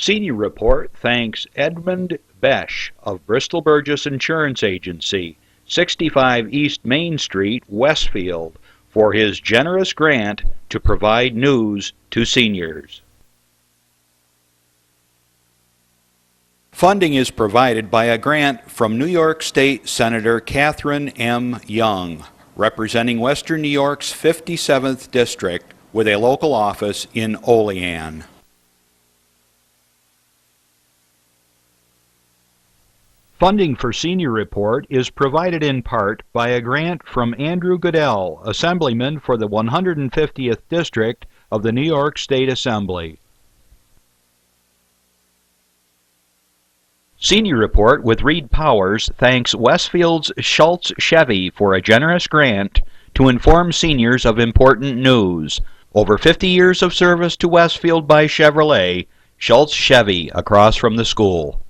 Senior Report thanks Edmund Besch of Bristol Burgess Insurance Agency, 65 East Main Street, Westfield, for his generous grant to provide news to seniors. Funding is provided by a grant from New York State Senator Catherine M. Young, representing Western New York's 57th District with a local office in Olean. Funding for Senior Report is provided in part by a grant from Andrew Goodell, Assemblyman for the 150th District of the New York State Assembly. Senior Report with Reed Powers thanks Westfield's Schultz Chevy for a generous grant to inform seniors of important news. Over 50 years of service to Westfield by Chevrolet, Schultz Chevy across from the school.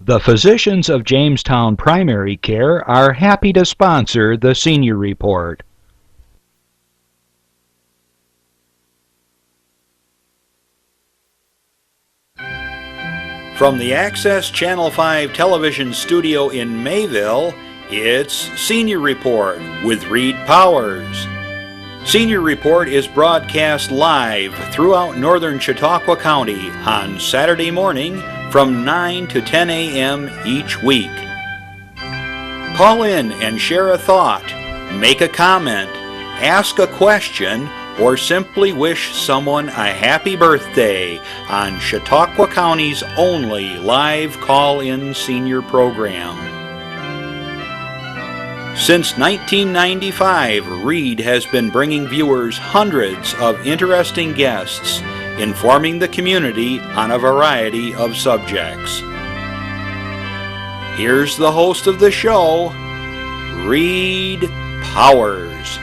The physicians of Jamestown Primary Care are happy to sponsor the Senior Report. From the Access Channel 5 television studio in Mayville, it's Senior Report with Reed Powers. Senior Report is broadcast live throughout northern Chautauqua County on Saturday morning from 9 to 10 a.m. each week. Call in and share a thought, make a comment, ask a question, or simply wish someone a happy birthday on Chautauqua County's only live call-in senior program. Since 1995, Reed has been bringing viewers hundreds of interesting guests, informing the community on a variety of subjects. Here's the host of the show, Reed Powers.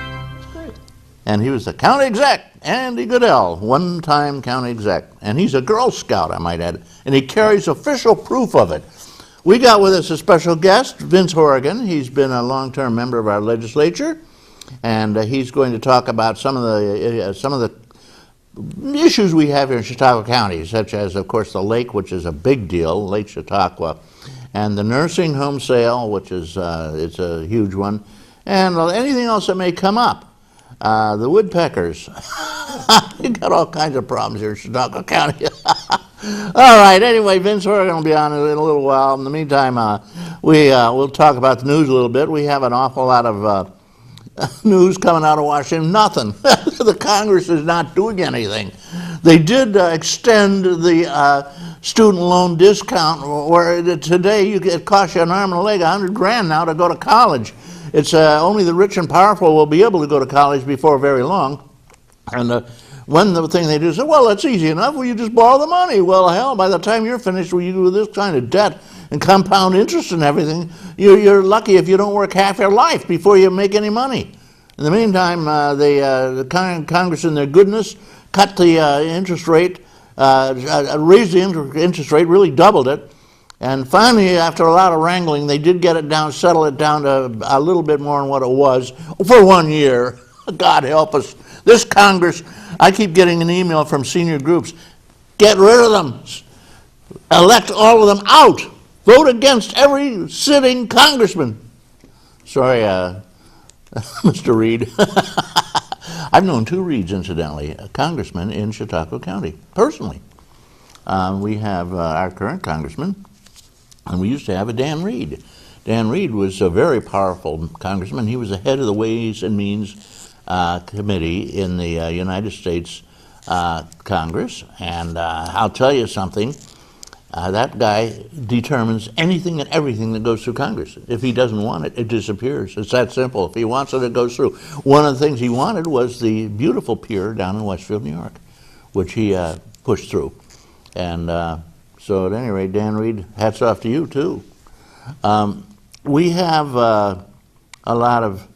And he was the county exec, Andy Goodell, one-time county exec. And he's a Girl Scout, I might add, and he carries official proof of it. We got with us a special guest, Vince Horrigan. He's been a long-term member of our legislature, and he's going to talk about some of the issues we have here in Chautauqua County, such as, of course, the lake, which is a big deal, Lake Chautauqua, and the nursing home sale, which is it's a huge one, and anything else that may come up. The woodpeckers. You got all kinds of problems here in Chautauqua County. All right, anyway, Vince Horrigan will be on in a little while. In the meantime, we'll talk about the news a little bit. We have an awful lot of news coming out of Washington. Nothing. The Congress is not doing anything. They did extend the student loan discount, where today it costs you an arm and a leg, $100,000 now to go to college. It's only the rich and powerful will be able to go to college before very long. And one thing they do is say, well, that's easy enough. Well, you just borrow the money. Well, hell, by the time you're finished with this kind of debt and compound interest and everything, you're lucky if you don't work half your life before you make any money. In the meantime, the Congress, in their goodness, cut the interest rate, raised the interest rate, really doubled it. And finally, after a lot of wrangling, they did get it down, settle it down to a little bit more than what it was for 1 year. God help us. This Congress, I keep getting an email from senior groups. Get rid of them. Elect all of them out. Vote against every sitting congressman. Sorry, Mr. Reed. I've known 2 Reeds, incidentally, a congressman in Chautauqua County, personally. We have our current congressman, and we used to have a Dan Reed. Dan Reed was a very powerful congressman. He was the head of the Ways and Means Committee in the United States Congress. And I'll tell you something, that guy determines anything and everything that goes through Congress. If he doesn't want it, it disappears. It's that simple. If he wants it, it goes through. One of the things he wanted was the beautiful pier down in Westfield, New York, which he pushed through. And so at any rate, Dan Reed, hats off to you, too. We have a lot of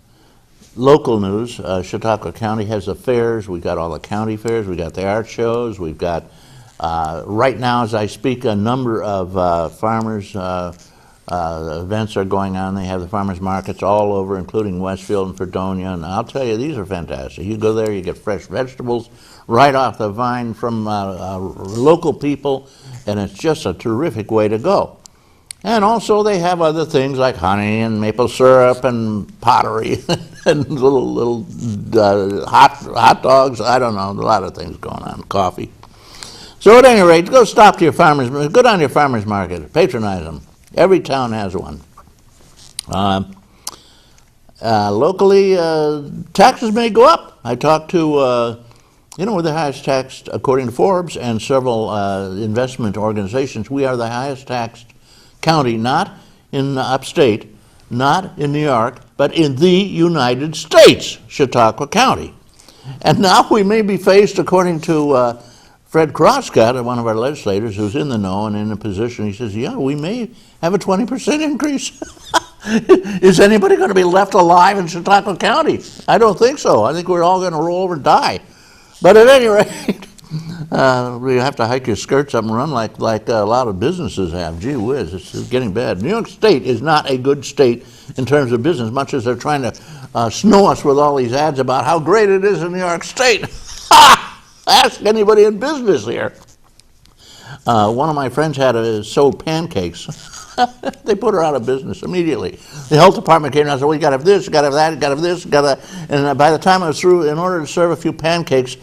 local news. Chautauqua County has the fairs. We've got all the county fairs. We've got the art shows. We've got, right now as I speak, a number of farmers events are going on. They have the farmers markets all over, including Westfield and Fredonia, and I'll tell you, these are fantastic. You go there, you get fresh vegetables right off the vine from local people, and it's just a terrific way to go. And also they have other things like honey and maple syrup and pottery and little hot dogs. I don't know, a lot of things going on, coffee. So at any rate, go down to your farmers market, patronize them. Every town has one. Locally, taxes may go up. I talked to, we're the highest taxed, according to Forbes and several investment organizations. We are the highest taxed county, not in upstate, not in New York, but in the United States, Chautauqua County. And now we may be faced, according to Fred Crosscutt, one of our legislators who's in the know and in a position, he says, yeah, we may have a 20% increase. Is anybody going to be left alive in Chautauqua County? I don't think so. I think we're all going to roll over and die. But at any rate, we have to hike your skirts up and run like a lot of businesses have. Gee whiz, it's getting bad. New York State is not a good state in terms of business, much as they're trying to snow us with all these ads about how great it is in New York State. Ask anybody in business here. One of my friends had sold pancakes. They put her out of business immediately. The health department came and I said, well, you got to have this, you got to have that, you got to have this, you got to... And by the time I was through, in order to serve a few pancakes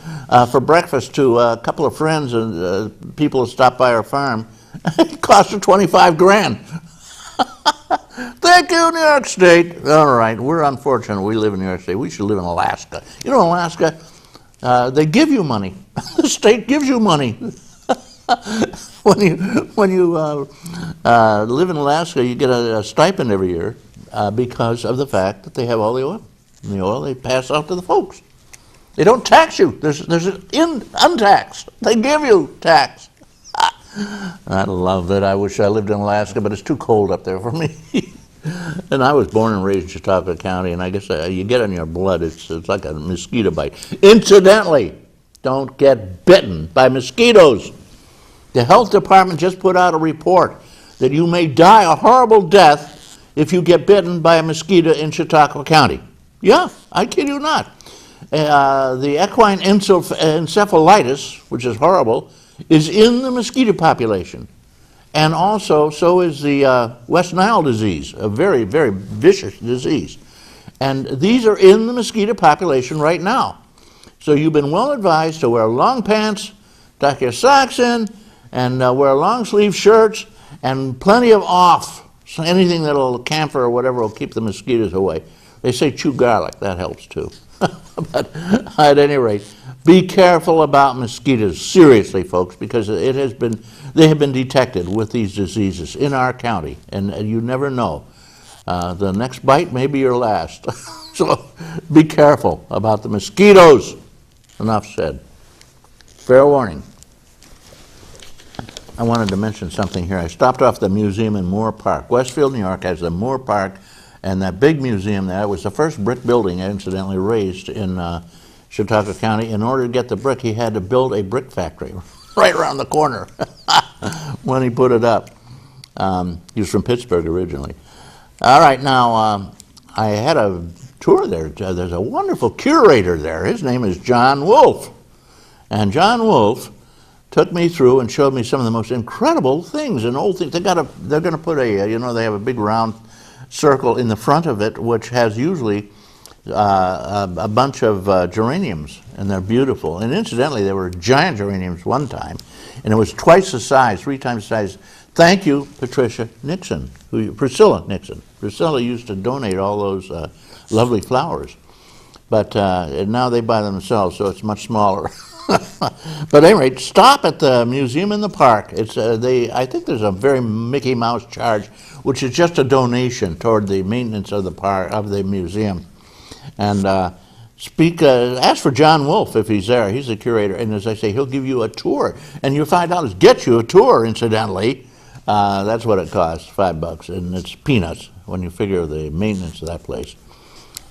for breakfast to a couple of friends and people who stopped by our farm, it cost her 25 grand. Thank you, New York State. All right, we're unfortunate we live in New York State. We should live in Alaska. You know, in Alaska, they give you money. The state gives you money. When you live in Alaska, you get a stipend every year because of the fact that they have all the oil. And the oil they pass out to the folks. They don't tax you. There's untaxed. They give you tax. I love it. I wish I lived in Alaska, but it's too cold up there for me. And I was born and raised in Chautauqua County, and I guess you get on your blood. It's like a mosquito bite. Incidentally, don't get bitten by mosquitoes. The health department just put out a report that you may die a horrible death if you get bitten by a mosquito in Chautauqua County. Yeah, I kid you not. The equine encephalitis, which is horrible, is in the mosquito population. And also, so is the West Nile disease, a very, very vicious disease. And these are in the mosquito population right now. So you've been well advised to wear long pants, tuck your socks in, and wear long sleeve shirts and plenty of off. So anything that'll camphor or whatever will keep the mosquitoes away. They say chew garlic, that helps too. But at any rate, be careful about mosquitoes, seriously folks, because they have been detected with these diseases in our county, and you never know. The next bite may be your last. So be careful about the mosquitoes. Enough said. Fair warning. I wanted to mention something here. I stopped off the museum in Moore Park. Westfield, New York has the Moore Park, and that big museum there was the first brick building incidentally raised in Chautauqua County. In order to get the brick, he had to build a brick factory right around the corner when he put it up. He was from Pittsburgh originally. All right, now I had a tour there. There's a wonderful curator there. His name is John Wolfe. And John Wolfe took me through and showed me some of the most incredible things and old things. They're going to put they have a big round circle in the front of it, which has usually a bunch of geraniums, and they're beautiful. And incidentally, there were giant geraniums one time, and it was twice the size, 3 times the size. Thank you, Priscilla Nixon. Priscilla used to donate all those lovely flowers, but now they buy them themselves, so it's much smaller. But anyway, stop at the museum in the park. It's I think there's a very Mickey Mouse charge, which is just a donation toward the maintenance of the park, of the museum. And ask for John Wolfe if he's there. He's the curator, and as I say, he'll give you a tour, and your $5 gets you a tour. Incidentally, that's what it costs, $5, and it's peanuts when you figure the maintenance of that place.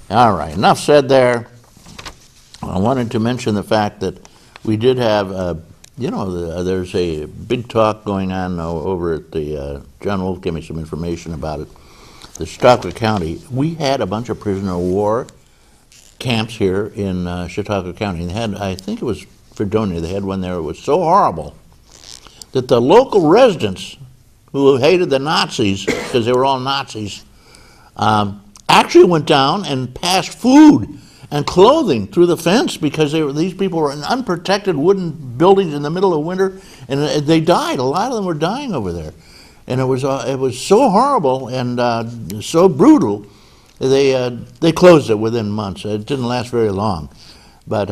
All right, enough said there. I wanted to mention the fact that we did have There's a big talk going on over at the, John Wolf gave me some information about it. The Chautauqua County, we had a bunch of prisoner of war camps here in Chautauqua County. They had, I think it was Fredonia, they had one there. It was so horrible that the local residents who hated the Nazis, because they were all Nazis, actually went down and passed food and clothing through the fence because these people were in unprotected wooden buildings in the middle of winter, and they died. A lot of them were dying over there, and it was so horrible and so brutal. They closed it within months. It didn't last very long, but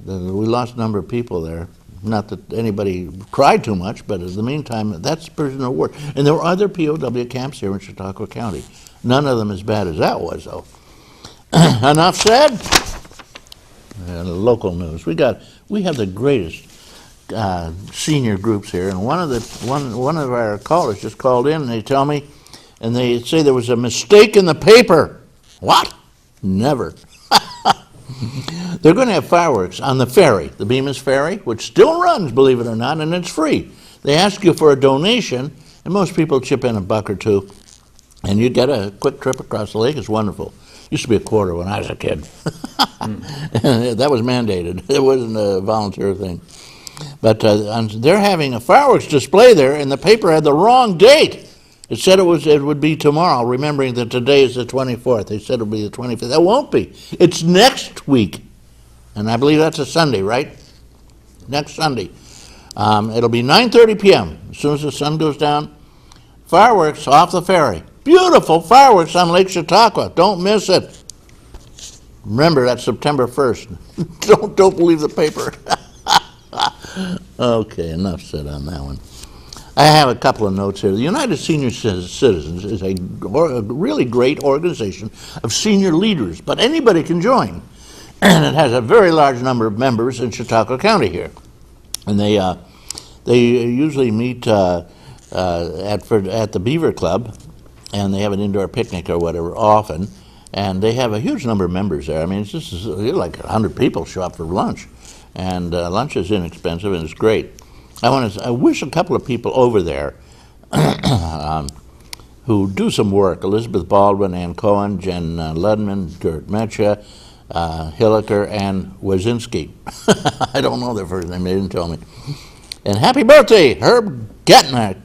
we lost a number of people there. Not that anybody cried too much, but in the meantime, that's prisoner of war. And there were other POW camps here in Chautauqua County. None of them as bad as that was, though. Enough said. Local news. We have the greatest senior groups here, and one of our callers just called in, and they tell me, and they say there was a mistake in the paper. What? Never. They're going to have fireworks on the ferry, the Bemis Ferry, which still runs, believe it or not, and it's free. They ask you for a donation, and most people chip in $1 or $2, and you get a quick trip across the lake. It's wonderful. Used to be a quarter when I was a kid. That was mandated. It wasn't a volunteer thing. But they're having a fireworks display there, and the paper had the wrong date. It said it would be tomorrow, remembering that today is the 24th. They said it would be the 25th. That won't be. It's next week. And I believe that's a Sunday, right? Next Sunday. It'll be 9:30 p.m. As soon as the sun goes down. Fireworks off the ferry. Beautiful fireworks on Lake Chautauqua. Don't miss it. Remember, that's September 1st. Don't believe the paper. Okay, enough said on that one. I have a couple of notes here. The United Senior Citizens is a really great organization of senior leaders, but anybody can join. And it has a very large number of members in Chautauqua County here. And they usually meet at the Beaver Club, and they have an indoor picnic or whatever often, and they have a huge number of members there. I mean, it's just like 100 people show up for lunch, and lunch is inexpensive and it's great. I wish a couple of people over there who do some work, Elizabeth Baldwin, Ann Cohen, Jen Ludman, Gert Metcha, Hilliker, and Wazinski. I don't know their first name, they didn't tell me. And happy birthday, Herb Getner,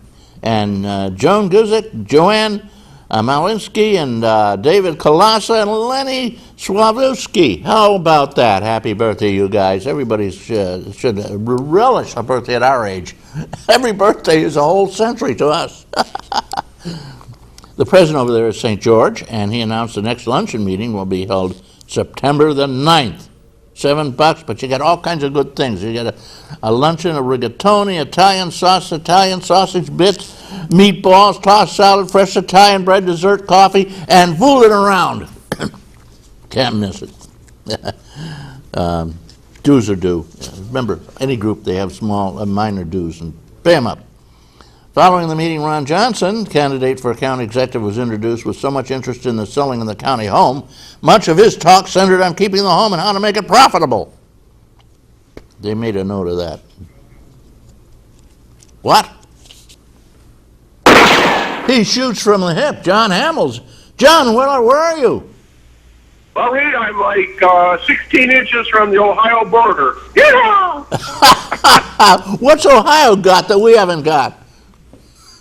and Joan Guzik, Joanne Malinsky, and David Kolasa, and Lenny Swavlewski. How about that? Happy birthday, you guys. Everybody should relish a birthday at our age. Every birthday is a whole century to us. The president over there is St. George, and he announced the next luncheon meeting will be held September the 9th. $7, but you get all kinds of good things. You get a luncheon of rigatoni, Italian sausage bits, meatballs, tossed salad, fresh Italian bread, dessert, coffee, and fooling around. Can't miss it. Dues are due. Remember, any group, they have small, minor dues, and pay them up. Following the meeting, Ron Johnson, candidate for county executive, was introduced with so much interest in the selling of the county home. Much of his talk centered on keeping the home and how to make it profitable. They made a note of that. What? He shoots from the hip. John Hamels. John, where are you? Well, Reed, I'm like 16 inches from the Ohio border. Yeah! What's Ohio got that we haven't got?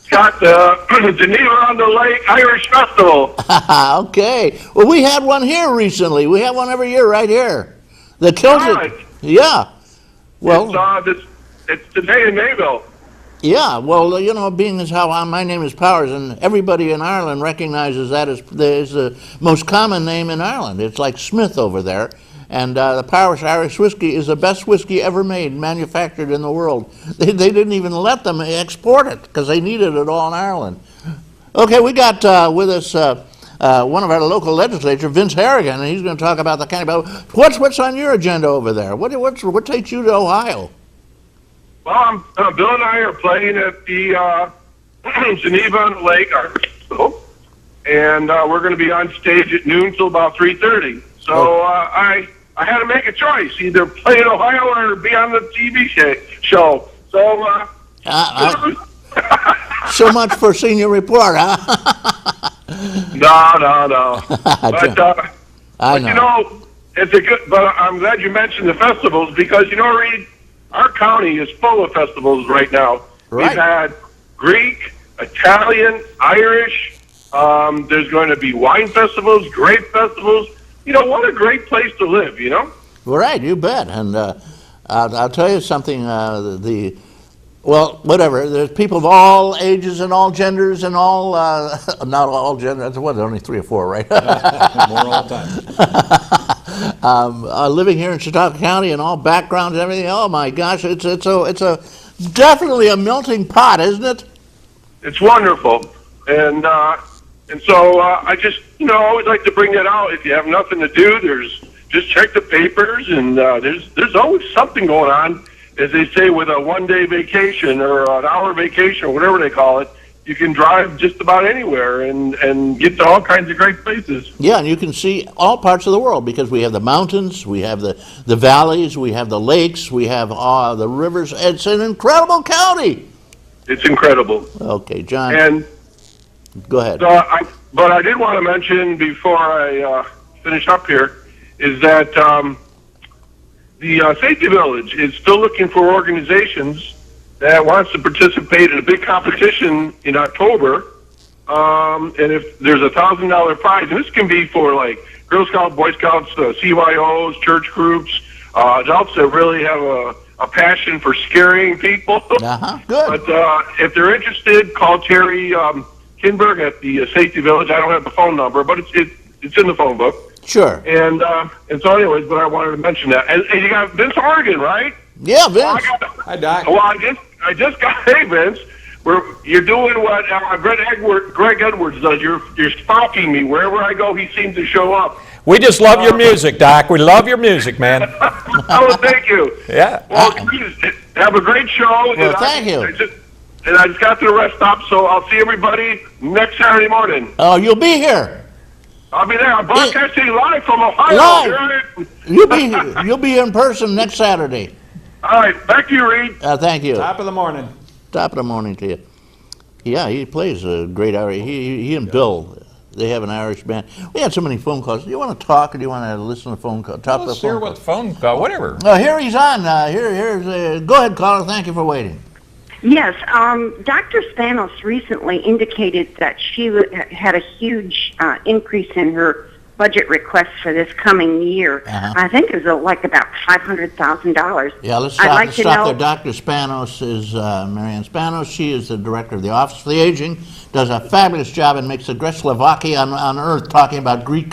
Got the Geneva on the Lake Irish Festival. Okay. Well, we had one here recently. We have one every year right here. The Celtic. Yeah. Well, it's today in Mayville. Yeah. Well, you know, being as how my name is Powers, and everybody in Ireland recognizes that as the most common name in Ireland. It's like Smith over there. And the Powers Irish whiskey is the best whiskey ever made, manufactured in the world. They didn't even let them export it because they needed it all in Ireland. Okay, we got with us one of our local legislature, Vince Horrigan, and he's going to talk about the county. But what's on your agenda over there? What takes you to Ohio? Well, Bill and I are playing at the Geneva on the Lake Irish Festival, and we're going to be on stage at noon till about 3:30. So I had to make a choice, either play in Ohio or be on the TV show. So, So much for senior report, huh? no. I But know. it's a good. But I'm glad you mentioned the festivals because Reed, our county is full of festivals right now. Right. We've had Greek, Italian, Irish. There's going to be wine festivals, grape festivals. What a great place to live. Right, you bet. And I'll tell you something. Well, whatever. There's people of all ages and all genders and all, not all genders. There's only 3 or 4, right? More all the time. Living here in Chautauqua County and all backgrounds and everything. Oh my gosh, it's a definitely a melting pot, isn't it? It's wonderful, and so I just always like to bring that out. If you have nothing to do, just check the papers, and there's always something going on. As they say, with a 1-day vacation or an hour vacation or whatever they call it, you can drive just about anywhere and get to all kinds of great places. Yeah, and you can see all parts of the world because we have the mountains, we have the valleys, we have the lakes, we have the rivers. It's an incredible county. It's incredible. Okay, John. And go ahead. But I did want to mention before I finish up here is that the Safety Village is still looking for organizations that wants to participate in a big competition in October. And if there's a $1,000 prize, and this can be for like Girl Scouts, Boy Scouts, CYOs, church groups, adults that really have a passion for scaring people. Uh-huh. Good. But if they're interested, call Terry Kinberg at the Safety Village. I don't have the phone number, but it's in the phone book. Sure. And so anyways, but I wanted to mention that. And you got Vince Horrigan, right? Yeah, Vince. Hi, Doc. Well, I just got, hey, Vince, you're doing what Greg Edwards does. You're stalking me. Wherever I go, he seems to show up. We just love your music, Doc. We love your music, man. Oh, thank you. Yeah. Well, have a great show. Well, thank you. I just got to the rest stop, so I'll see everybody next Saturday morning. Oh, you'll be here. I'll be there. I'm broadcasting live from Ohio. Live. You'll be in person next Saturday. All right. Back to you, Reed. Thank you. Top of the morning. Top of the morning to you. Yeah, he plays a great Irish. He and Bill, they have an Irish band. We had so many phone calls. Do you want to talk or do you want to listen to the phone call? Top of the Let's hear phone what call. the phone call, whatever. Here he's on. Go ahead, caller. Thank you for waiting. Yes, Dr. Spanos recently indicated that she had a huge increase in her budget request for this coming year. Uh-huh. I think it was like about $500,000. Yeah, let's I'd stop there. Dr. Spanos is Marianne Spanos. She is the director of the Office for the Aging, does a fabulous job and makes the greatest Slovakia on earth talking about Greek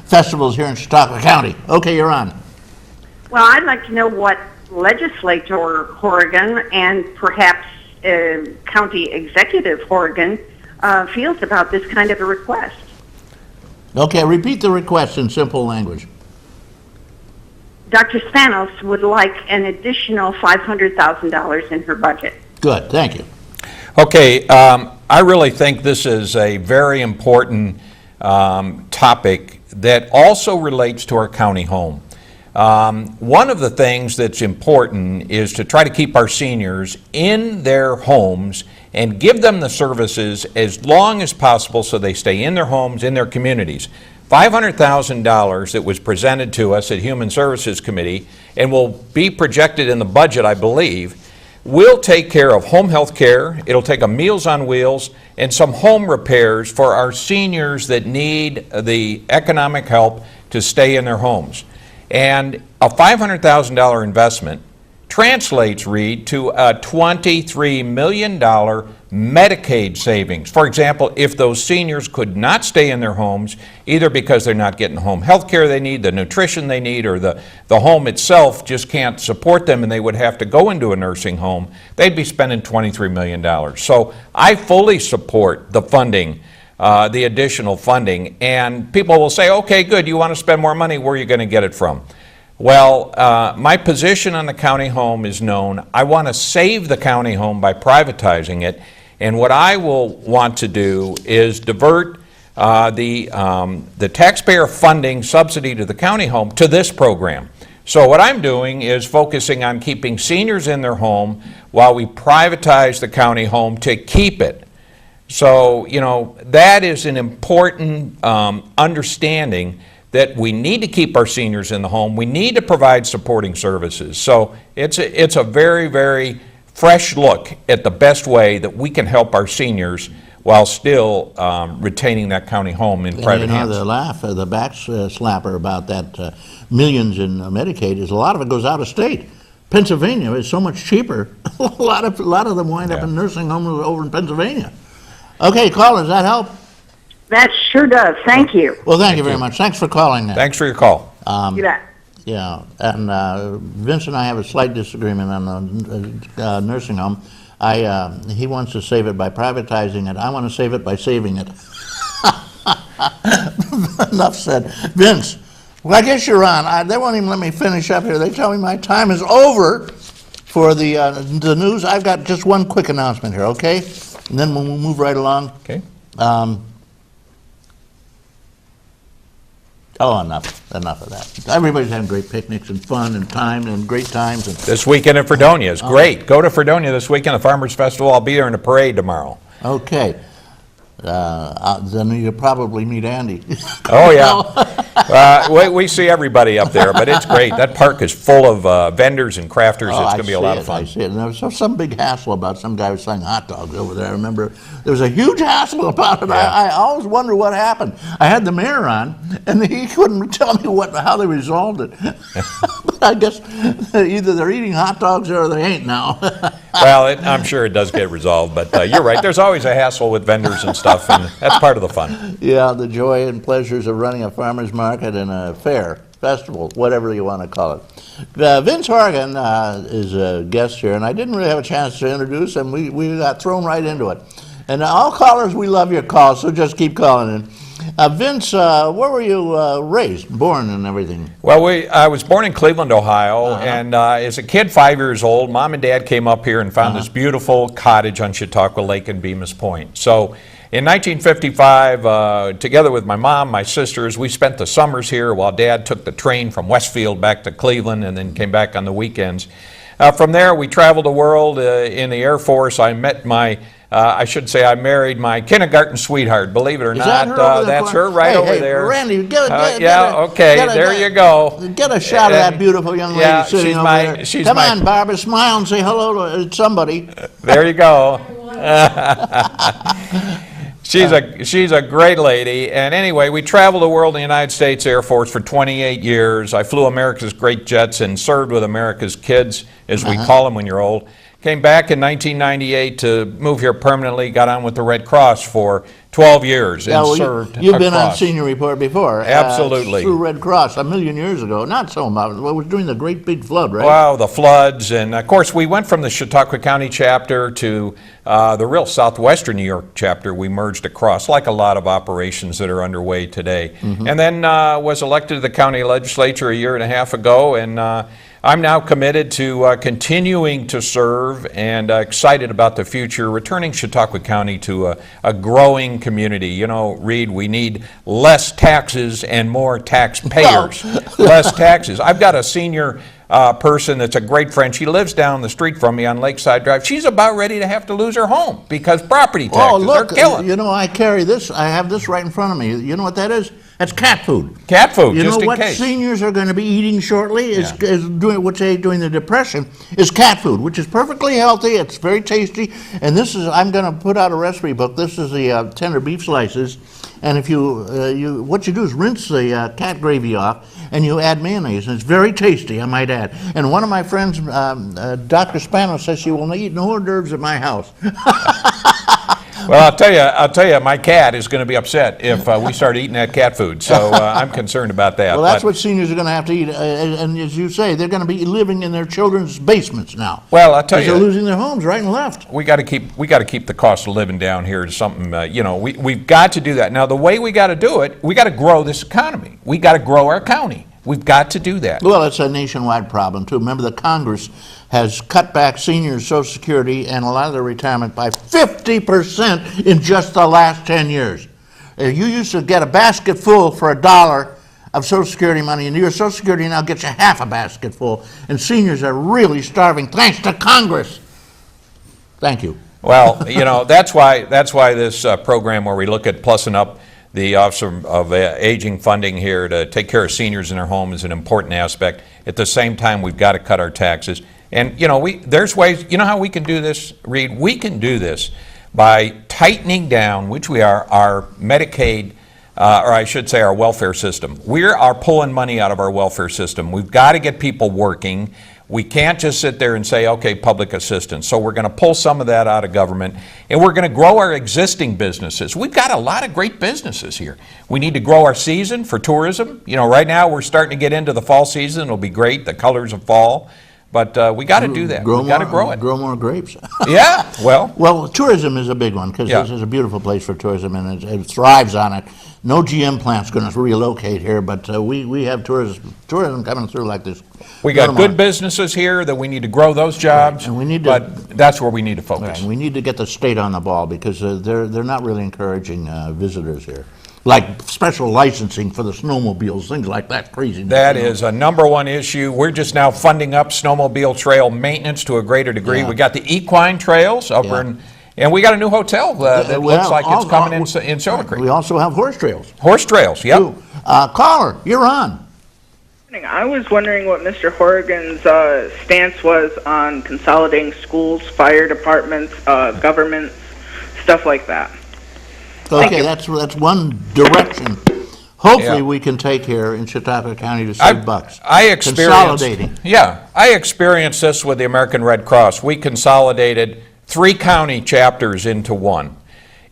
festivals here in Chautauqua County. Okay, you're on. Well, I'd like to know what Legislature Horrigan and perhaps County Executive Horrigan feels about this kind of a request. Okay, repeat the request in simple language. Dr. Spanos would like an additional $500,000 in her budget. Good, thank you. Okay, I really think this is a very important topic that also relates to our county home. One of the things that's important is to try to keep our seniors in their homes and give them the services as long as possible so they stay in their homes, in their communities. $500,000 that was presented to us at Human Services Committee and will be projected in the budget, I believe, will take care of home health care, it'll take a Meals on Wheels, and some home repairs for our seniors that need the economic help to stay in their homes. And a $500,000 investment translates, Reed, to a $23 million Medicaid savings. For example, if those seniors could not stay in their homes, either because they're not getting home health care they need, the nutrition they need, or the home itself just can't support them and they would have to go into a nursing home, they'd be spending $23 million. So I fully support the funding, the additional funding. And people will say, okay, good, you want to spend more money, where are you going to get it from? Well, my position on the county home is known. I want to save the county home by privatizing it. And what I will want to do is divert the taxpayer funding subsidy to the county home to this program. So what I'm doing is focusing on keeping seniors in their home while we privatize the county home to keep it. So, you know, that is an important understanding that we need to keep our seniors in the home. We need to provide supporting services. So it's a very, very fresh look at the best way that we can help our seniors while still retaining that county home in private hands. The laugh, the back slapper about that millions in Medicaid is a lot of it goes out of state. Pennsylvania is so much cheaper. a lot of them wind up in nursing homes over in Pennsylvania. Okay, caller, does that help? That sure does. Thank you. Well, thank you very much. Thanks for calling. Thanks for your call. You bet. Yeah, and Vince and I have a slight disagreement on the nursing home. He wants to save it by privatizing it. I want to save it by saving it. Enough said. Vince, well, I guess you're on. They won't even let me finish up here. They tell me my time is over for the news. I've got just one quick announcement here, okay? And then we'll move right along. Okay. Enough of that. Everybody's having great picnics and fun and time and great times. And This weekend in Fredonia is great. Go to Fredonia this weekend, the Farmers Festival. I'll be there in the parade tomorrow. okay. Then you'll probably meet Andy. Oh, yeah. We see everybody up there, but it's great. That park is full of vendors and crafters. It's going to be a lot of fun. I see it. And there was some big hassle about some guy was selling hot dogs over there. I remember there was a huge hassle about it. Yeah. I always wonder what happened. I had the mayor on, and he couldn't tell me how they resolved it. But I guess either they're eating hot dogs or they ain't now. Well, I'm sure it does get resolved, but you're right. There's always a hassle with vendors and stuff, and that's part of the fun. Yeah, the joy and pleasures of running a farmer's market and a fair, festival, whatever you want to call it. Vince Horrigan is a guest here, and I didn't really have a chance to introduce him. We got thrown right into it. And all callers, we love your calls, so just keep calling in. Vince, where were you raised, born and everything? Well, I was born in Cleveland, Ohio, and as a kid, 5 years old, Mom and Dad came up here and found this beautiful cottage on Chautauqua Lake in Bemis Point. So in 1955, together with my mom, my sisters, we spent the summers here while Dad took the train from Westfield back to Cleveland and then came back on the weekends. From there, we traveled the world in the Air Force. I met I married my kindergarten sweetheart, believe it or not. That's her right over there. Randy, you go. Get a shot of that beautiful young lady sitting over there. Come on, Barbara, smile and say hello to somebody. There you go. She's a great lady. And anyway, we traveled the world in the United States Air Force for 28 years. I flew America's great jets and served with America's kids, as we call them when you're old. Came back in 1998 to move here permanently, got on with the Red Cross for 12 years and served You've been on Senior Report before. Absolutely. Through Red Cross a million years ago. Not so much. It was during the great big flood, right? Wow, the floods. And of course, we went from the Chautauqua County chapter to the real southwestern New York chapter. We merged across, like a lot of operations that are underway today. And then was elected to the county legislature a year and a half ago. And I'm now committed to continuing to serve and excited about the future, returning Chautauqua County to a growing community. You know, Reed, we need less taxes and more taxpayers. Less taxes. I've got a senior person that's a great friend. She lives down the street from me on Lakeside Drive. She's about ready to have to lose her home because property taxes are killing. You know, I carry this. I have this right in front of me. You know what that is? That's cat food. Cat food, you just know in what case. Seniors are going to be eating shortly is during the Depression is cat food, which is perfectly healthy. It's very tasty, and this is I'm going to put out a recipe book. This is the tender beef slices, and if what you do is rinse the cat gravy off, and you add mayonnaise, and it's very tasty, I might add. And one of my friends, Dr. Spano, says she will eat no hors d'oeuvres at my house. Well, I'll tell you, my cat is going to be upset if we start eating that cat food. So I'm concerned about that. Well, that's what seniors are going to have to eat, and as you say, they're going to be living in their children's basements now. Well, I'll tell you, they're losing their homes right and left. We got to keep the cost of living down here to something. We've got to do that. Now, the way we got to do it, we got to grow this economy. We got to grow our county. We've got to do that. Well, it's a nationwide problem, too. Remember, the Congress has cut back seniors' Social Security and a lot of their retirement by 50% in just the last 10 years. You used to get a basket full for $1 of Social Security money, and your Social Security now gets you half a basket full, and seniors are really starving thanks to Congress. Thank you. Well, you know, that's why this program where we look at plussing up the Office of Aging funding here to take care of seniors in their home is an important aspect. At the same time, we've got to cut our taxes. And, you know, there's ways, you know how we can do this, Reed? We can do this by tightening down, which we are, our Medicaid, or I should say our welfare system. We are pulling money out of our welfare system. We've got to get people working. We can't just sit there and say, okay, public assistance. So we're going to pull some of that out of government, and we're going to grow our existing businesses. We've got a lot of great businesses here. We need to grow our season for tourism. You know, right now we're starting to get into the fall season. It'll be great, the colors of fall. But we got to do that. We've got to grow it. Grow more grapes. Yeah, well. Well, tourism is a big one, because this is a beautiful place for tourism, and it thrives on it. No GM plant's going to relocate here, but we have tourism coming through like this. We got good businesses here that we need to grow those jobs, right, and we need but that's where we need to focus. Right, and we need to get the state on the ball, because they're not really encouraging visitors here. Like special licensing for the snowmobiles, things like that, crazy. That is a number one issue. We're just now funding up snowmobile trail maintenance to a greater degree. Yeah. We got the equine trails up and we got a new hotel that looks like it's coming in Silver Creek. We also have horse trails. Horse trails, yep. Caller, you're on. I was wondering what Mr. Horrigan's stance was on consolidating schools, fire departments, governments, stuff like that. Okay, that's one direction. Hopefully we can take here in Chautauqua County to save bucks. I experienced this with the American Red Cross. We consolidated 3 county chapters into one.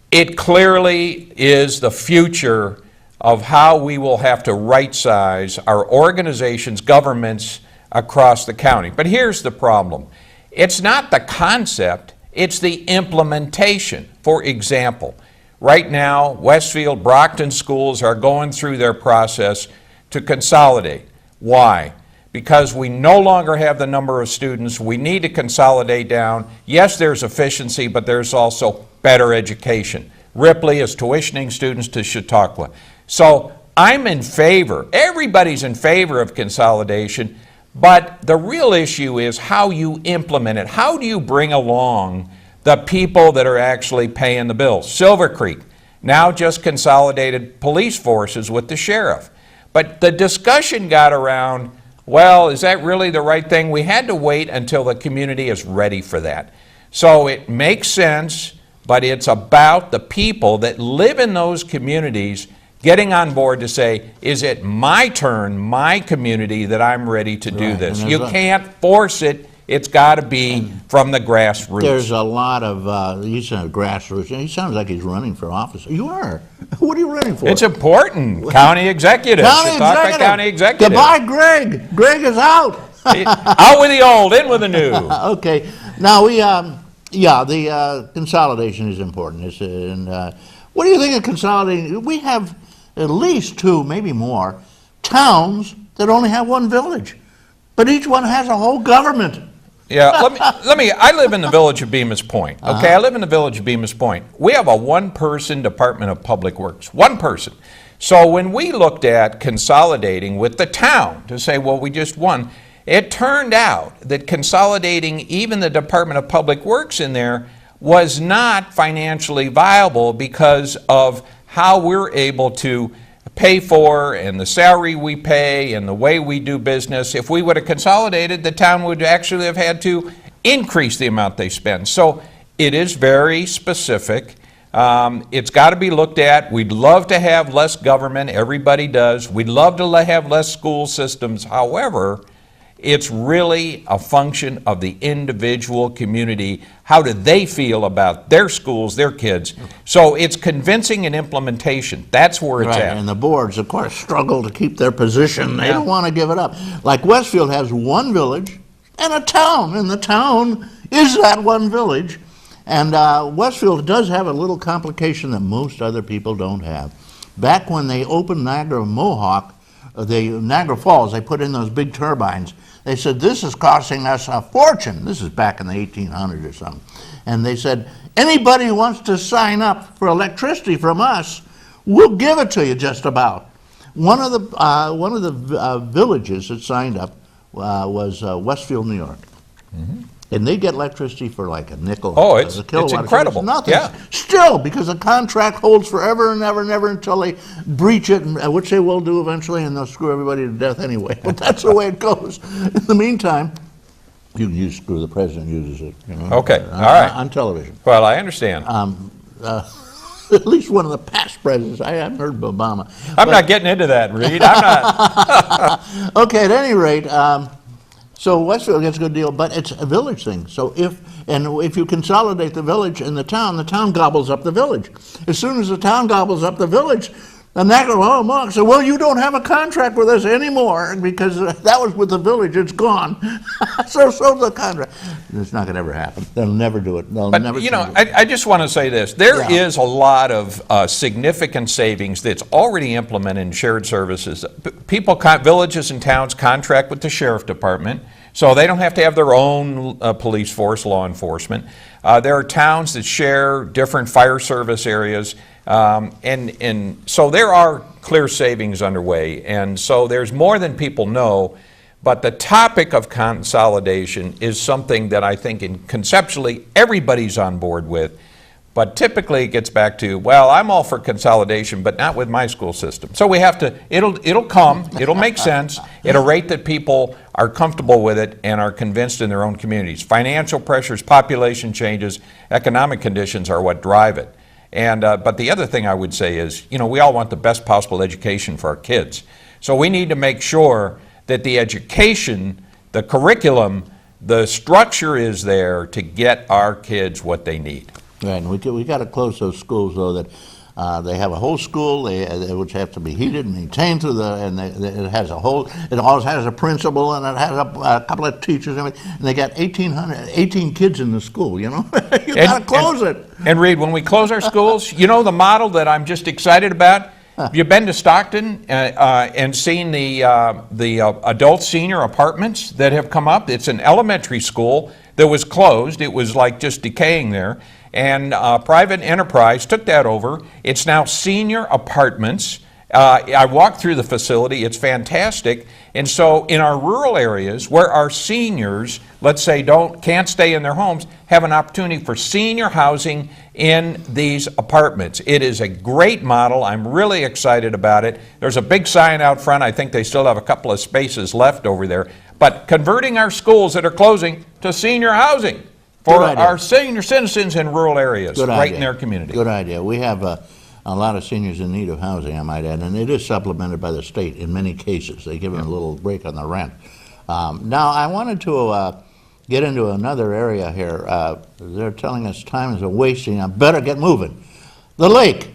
It clearly is the future of how we will have to right-size our organizations, governments across the county. But here's the problem. It's not the concept, it's the implementation. For example, right now, Westfield, Brockton schools are going through their process to consolidate. Why? Because we no longer have the number of students. We need to consolidate down. Yes, there's efficiency, but there's also better education. Ripley is tuitioning students to Chautauqua. So I'm in favor, everybody's in favor of consolidation, but the real issue is how you implement it. How do you bring along the people that are actually paying the bills? Silver Creek now just consolidated police forces with the sheriff. But the discussion got around, well, is that really the right thing? We had to wait until the community is ready for that. So it makes sense, but it's about the people that live in those communities getting on board to say, is it my turn, my community, that I'm ready to do this? You can't force it. It's got to be from the grassroots. There's a lot of, he's a grassroots. He sounds like he's running for office. You are. What are you running for? It's important. County executive. Chautauqua County executive. Goodbye, Greg. Greg is out. Out with the old, in with the new. Okay. Now, the consolidation is important. What do you think of consolidating? We have at least 2, maybe more, towns that only have one village, but each one has a whole government. Yeah, I live in the village of Bemis Point, okay? I live in the village of Bemis Point. We have a one-person Department of Public Works, one person. So when we looked at consolidating with the town to say, well, we just won, it turned out that consolidating even the Department of Public Works in there was not financially viable because of how we're able to pay for and the salary we pay and the way we do business. If we would have consolidated, the town would actually have had to increase the amount they spend. So it is very specific. It's got to be looked at. We'd love to have less government. Everybody does. We'd love to have less school systems. However, it's really a function of the individual community. How do they feel about their schools, their kids? So it's convincing and implementation. That's where it's at. And the boards, of course, struggle to keep their position. They don't want to give it up. Like Westfield has one village and a town, and the town is that one village. And Westfield does have a little complication that most other people don't have. Back when they opened Niagara Falls, they put in those big turbines. They said, this is costing us a fortune. This is back in the 1800s or something. And they said, anybody who wants to sign up for electricity from us, we'll give it to you just about. One of the villages that signed up was Westfield, New York. And they get electricity for like a nickel. Oh, a it's kilowatt. incredible. It's nothing. Yeah. Still, because the contract holds forever and ever and ever until they breach it, which they will do eventually, and they'll screw everybody to death anyway. But that's the way it goes. In the meantime, you can use screw. The president uses it. You know, Okay, all right. On television. Well, I understand. At least one of the past presidents. I haven't heard of Obama. I'm not getting into that, Reed. I'm not. Okay, at any rate, so Westfield gets a good deal, but it's a village thing. So if you consolidate the village and the town gobbles up the village. As soon as the town gobbles up the village, then that goes, oh, Mark, so, well, you don't have a contract with us anymore because that was with the village, it's gone. so the contract. It's not going to ever happen. They'll never do it. They'll But, never you know, change it. I just want to say this. There Yeah. is a lot of significant savings that's already implemented in shared services. Villages and towns contract with the sheriff department, so they don't have to have their own police force, law enforcement. There are towns that share different fire service areas, and so there are clear savings underway. And so there's more than people know. But the topic of consolidation is something that I think conceptually everybody's on board with. But typically it gets back to, well, I'm all for consolidation, but not with my school system. So we have to, it'll come, it'll make sense at a rate that people are comfortable with it and are convinced in their own communities. Financial pressures, population changes, economic conditions are what drive it. And but the other thing I would say is, you know, we all want the best possible education for our kids. So we need to make sure that the education, the curriculum, the structure is there to get our kids what they need. Right, and we got to close those schools though that they have a whole school which have to be heated and maintained it always has a principal and it has a couple of teachers and everything, and they got 18 kids in the school. You know, you got to close it. And Reed, when we close our schools, you know the model that I'm just excited about. Have you been to Stockton and seen the adult senior apartments that have come up? It's an elementary school that was closed. It was like just decaying there. And private enterprise took that over. It's now senior apartments. I walked through the facility. It's fantastic. And so in our rural areas where our seniors, let's say, can't stay in their homes, have an opportunity for senior housing in these apartments. It is a great model. I'm really excited about it. There's a big sign out front. I think they still have a couple of spaces left over there. But converting our schools that are closing to senior housing for our senior citizens in rural areas, right in their community. Good idea. We have a lot of seniors in need of housing, I might add, and it is supplemented by the state in many cases. They give them a little break on the rent. Now, I wanted to get into another area here. They're telling us time is a wasting. I better get moving. The lake.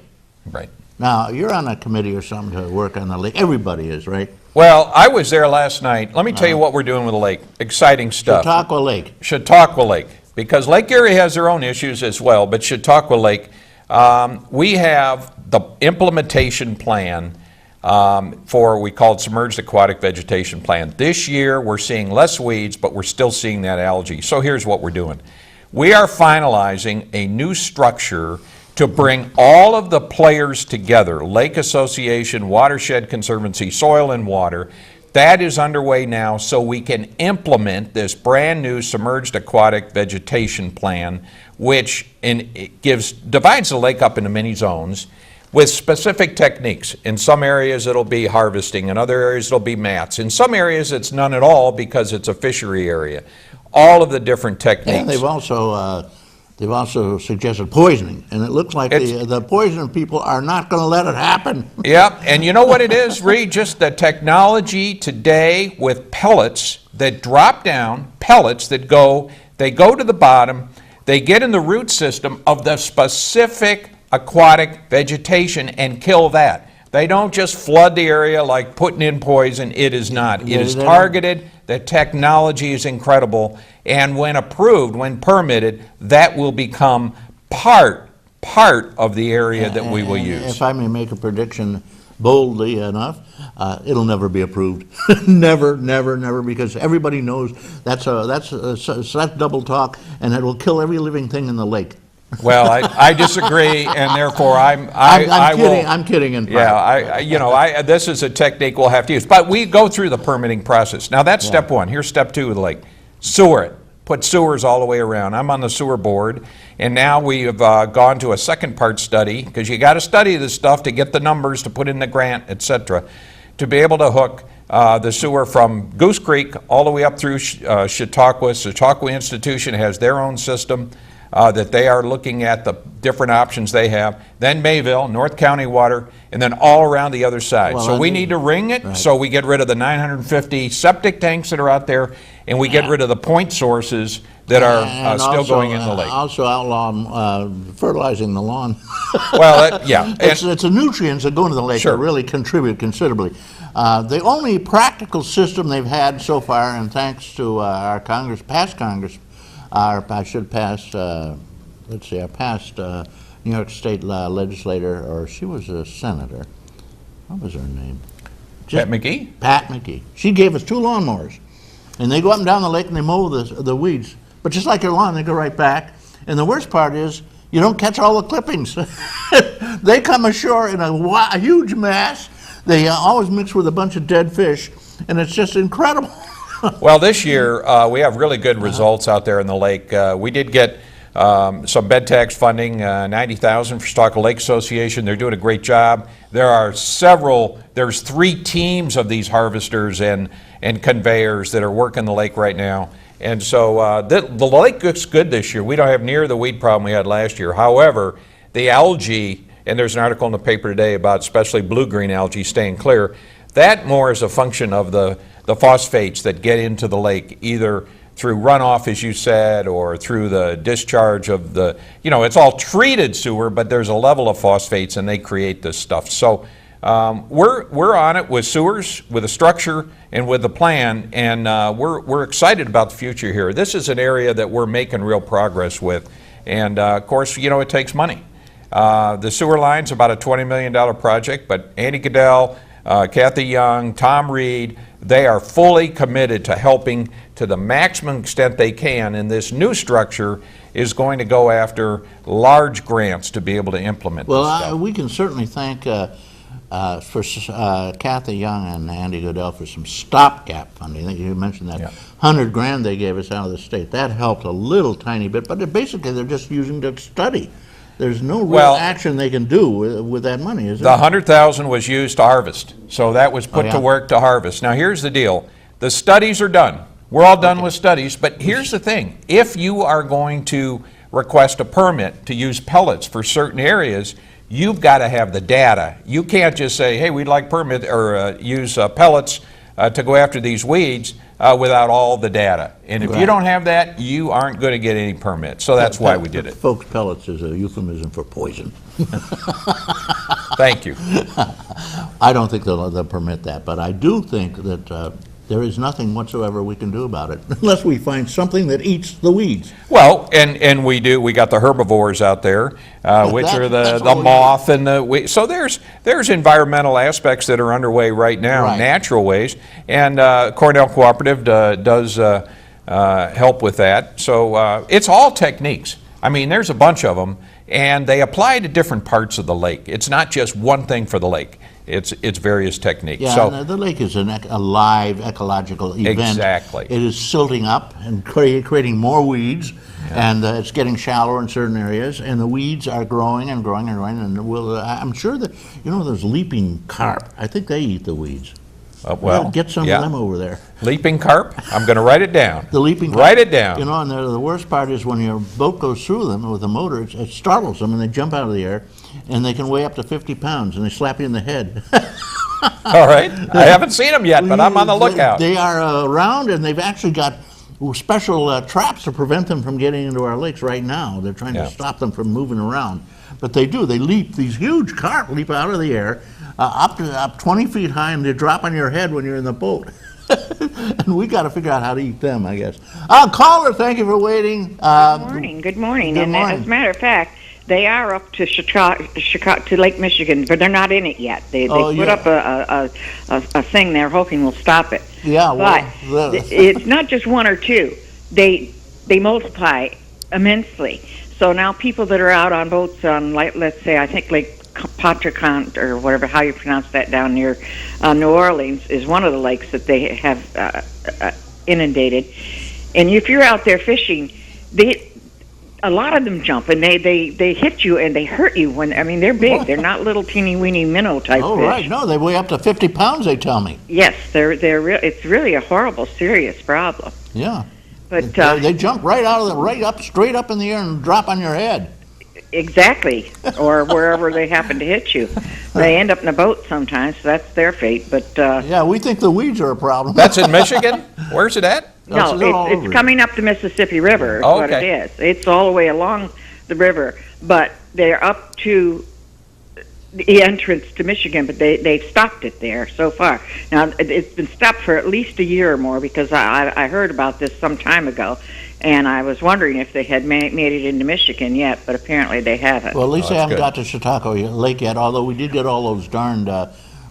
Right. Now, you're on a committee or something to work on the lake. Everybody is, right? Well, I was there last night. Let me tell you what we're doing with the lake. Exciting stuff. Chautauqua Lake. Chautauqua Lake. Because Lake Erie has their own issues as well, but Chautauqua Lake, we have the implementation plan for we call it Submerged Aquatic Vegetation Plan. This year we're seeing less weeds, but we're still seeing that algae. So here's what we're doing. We are finalizing a new structure to bring all of the players together, Lake Association, Watershed Conservancy, Soil and Water. That is underway now so we can implement this brand new Submerged Aquatic Vegetation Plan, which divides the lake up into mini zones with specific techniques. In some areas it'll be harvesting, in other areas it'll be mats. In some areas it's none at all because it's a fishery area. All of the different techniques. And they've also suggested poisoning, and it looks like the poisoning people are not going to let it happen. Yeah, and you know what it is, Reed? Just the technology today with pellets that drop down, pellets that go to the bottom, they get in the root system of the specific aquatic vegetation and kill that. They don't just flood the area like putting in poison. It is not. It is targeted. The technology is incredible. And when approved, when permitted, that will become part of the area that we will use. If I may make a prediction boldly enough, it'll never be approved. Never, because everybody knows that's double talk, and it will kill every living thing in the lake. Well, I disagree, and therefore I'm kidding. will. I'm kidding in part. Yeah, this is a technique we'll have to use. But we go through the permitting process. Now, that's step one. Here's step two of the lake. Sewer it. Put sewers all the way around. I'm on the sewer board, and now we have gone to a second part study, because you got to study this stuff to get the numbers to put in the grant, etc., to be able to hook the sewer from Goose Creek all the way up through Chautauqua. Chautauqua Institution has their own system that they are looking at the different options they have. Then Mayville, North County Water, and then all around the other side. Well, so we need to ring it, so we get rid of the 950 septic tanks that are out there, and we get rid of the point sources that are still going in the lake. Also outlaw fertilizing the lawn. Well, yeah. It's the nutrients that go into the lake Sure. that really contribute considerably. The only practical system they've had so far, and thanks to our past Congress, our past New York State legislator, or she was a senator. What was her name? Pat McGee? Pat McGee. She gave us 2 lawnmowers, and they go up and down the lake and they mow the weeds. But just like your lawn, they go right back. And the worst part is you don't catch all the clippings. They come ashore in a huge mass. They always mix with a bunch of dead fish, and it's just incredible. Well, this year, we have really good results out there in the lake. We did get some bed tax funding, $90,000 for Chautauqua Lake Association. They're doing a great job. There's 3 teams of these harvesters and conveyors that are working the lake right now. And so the lake looks good this year. We don't have near the weed problem we had last year. However, the algae, and there's an article in the paper today about especially blue-green algae staying clear, that more is a function of the phosphates that get into the lake, either through runoff, as you said, or through the discharge of the, it's all treated sewer, but there's a level of phosphates and they create this stuff. So we're on it with sewers, with a structure, and with a plan, and we're excited about the future here. This is an area that we're making real progress with, and of course, it takes money. The sewer line's about a $20 million project, but Andy Goodell, Kathy Young, Tom Reed, they are fully committed to helping to the maximum extent they can, and this new structure is going to go after large grants to be able to implement this stuff. We can certainly thank Kathy Young and Andy Goodell for some stopgap funding. I think you mentioned that. Yeah. $100,000 they gave us out of the state. That helped a little tiny bit, but basically they're just using to study. There's no real action they can do with that money, is there? The $100,000 was used to harvest, so that was put to work to harvest. Now here's the deal. The studies are done. We're all done with studies, but here's the thing. If you are going to request a permit to use pellets for certain areas, you've got to have the data. You can't just say, hey, we'd like permit or use pellets to go after these weeds without all the data. And if you don't have that, you aren't going to get any permits. So that's why we did it. Folks, pellets is a euphemism for poison. Thank you. I don't think they'll permit that, but I do think that there is nothing whatsoever we can do about it unless we find something that eats the weeds. Well, and we do. We got the herbivores out there, which are the moth and the weed. So there's environmental aspects that are underway right now, natural ways, and Cornell Cooperative does help with that. So it's all techniques. I mean, there's a bunch of them, and they apply to different parts of the lake. It's not just one thing for the lake. It's various techniques. Yeah, so, and the lake is a live ecological event. Exactly. It is silting up and creating more weeds, and it's getting shallower in certain areas, and the weeds are growing and growing and growing, and I'm sure that, there's leaping carp. I think they eat the weeds. Get some of them over there. Leaping carp? I'm going to write it down. The leaping carp. Write it down. And the worst part is when your boat goes through them with a motor, it startles them and they jump out of the air, and they can weigh up to 50 pounds, and they slap you in the head. All right. I haven't seen them yet, but I'm on the lookout. They are around, and they've actually got special traps to prevent them from getting into our lakes right now. They're trying to stop them from moving around. But they do. They leap. These huge carp leap out of the air, up 20 feet high, and they drop on your head when you're in the boat. And we got to figure out how to eat them, I guess. Caller, thank you for waiting. Good morning. As a matter of fact, they are up to Chicago, to Lake Michigan, but they're not in it yet. They put up a thing they're hoping will stop it. Yeah, but it's not just one or two. They multiply immensely. So now people that are out on boats on, like, let's say, I think Lake Pontchartrain or whatever, how you pronounce that, down near New Orleans, is one of the lakes that they have inundated. And if you're out there fishing, a lot of them jump and they hit you and they hurt you. When, I mean, they're big. They're not little teeny weeny minnow type fish. Right. No, they weigh up to 50 pounds, they tell me. Yes, it's really a horrible, serious problem. Yeah. But they jump right up, straight up in the air and drop on your head. Exactly, or wherever they happen to hit you. They end up in a boat sometimes, so that's their fate. But yeah, we think the weeds are a problem. That's in Michigan? Where's it at? No, it's coming up the Mississippi River is what it is. It's all the way along the river, but they're up to the entrance to Michigan, but they've stopped it there so far. Now, it's been stopped for at least a year or more, because I heard about this some time ago, and I was wondering if they had made it into Michigan yet, but apparently they haven't. Well, at least they haven't got to Chautauqua Lake yet, although we did get all those darned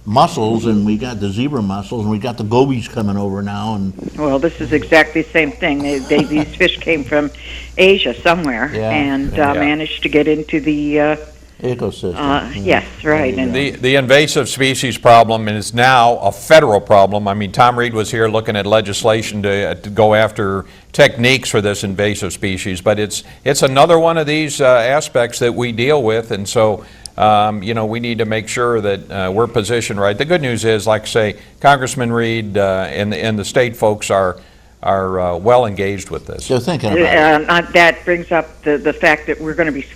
mussels, and we got the zebra mussels, and we got the gobies coming over now. And well, this is exactly the same thing. These fish came from Asia somewhere, and managed to get into the ecosystem. Yes, right. And the invasive species problem is now a federal problem. I mean, Tom Reed was here looking at legislation to go after techniques for this invasive species, but it's another one of these aspects that we deal with, and so we need to make sure that we're positioned right. The good news is, like I say, Congressman Reed and the state folks are well engaged with this. So thinking about it. That brings up the fact that we're going to be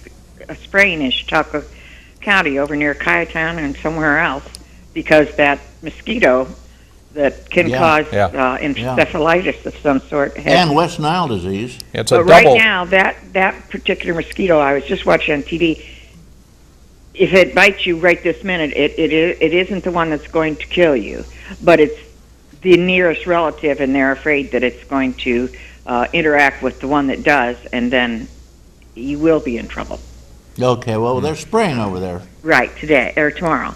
spraying in Chautauqua County over near Kyatown and somewhere else, because that mosquito that can cause encephalitis of some sort. And West Nile disease. It's a double. Right now, that particular mosquito, I was just watching on TV, if it bites you right this minute, it isn't the one that's going to kill you, but it's the nearest relative, and they're afraid that it's going to interact with the one that does, and then you will be in trouble. Okay, well, they're spraying over there. Right, today, or tomorrow.